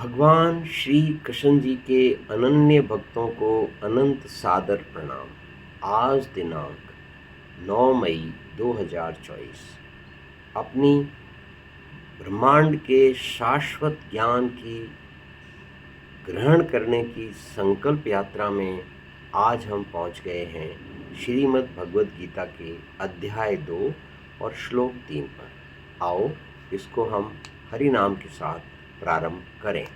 भगवान श्री कृष्ण जी के अनन्य भक्तों को अनंत सादर प्रणाम। आज दिनांक 9 मई 2024 अपनी ब्रह्मांड के शाश्वत ज्ञान की ग्रहण करने की संकल्प यात्रा में आज हम पहुंच गए हैं श्रीमद् भगवद गीता के अध्याय 2 और श्लोक 3 पर। आओ इसको हम हरि नाम के साथ प्रारंभ करें।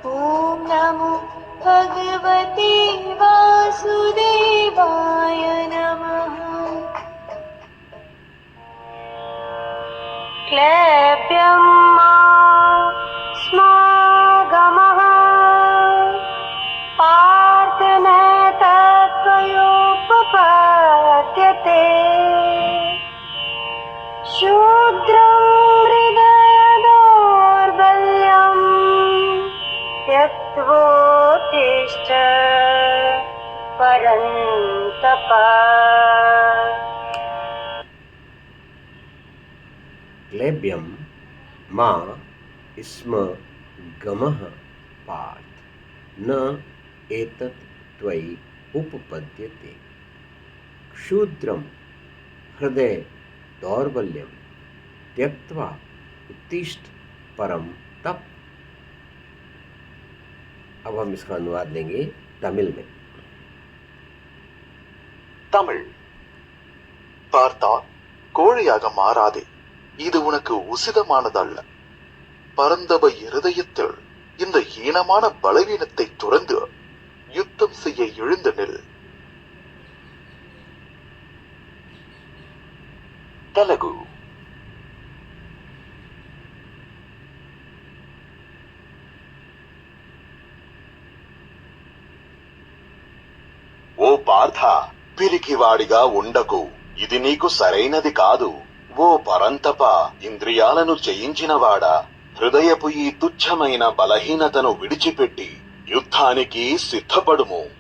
ओम नमो भगवते वासुदेवाय नमः। क्लैप्यं मा स्मागमः पार्थ न तत्त्वयोपपद्यते। शूद्रं हृदय दौर्बल्यं त्यक्त्वोत्तिष्ठ परन्तप। क्लैब्यं मा स्म गमः पार्थ न एतत् त्वयि उपपद्यते। क्षुद्रं हृदय दौर्बल्यं त्यक्त्वा उत्तिष्ठ परम तप। अब हम इसका अनुवाद लेंगे तमिल में। தமிழ். பார்த்தா கோழையாக மாறாதே, இது உனக்கு உசிதமானதல்ல. பரந்தப இருதயத்தில் இந்த ஈனமான பலவீனத்தை துறந்து யுத்தம் செய்ய எழுந்து நில். తెలుగు. ఓ పార్థ, పిరికివాడిగా ఉండకు, ఇది నీకు సరైనది కాదు. ఓ పరంతప, ఇంద్రియాలను జయించినవాడా, హృదయపు ఈ తుచ్చమైన బలహీనతను విడిచిపెట్టి యుద్ధానికి సిద్ధపడుము.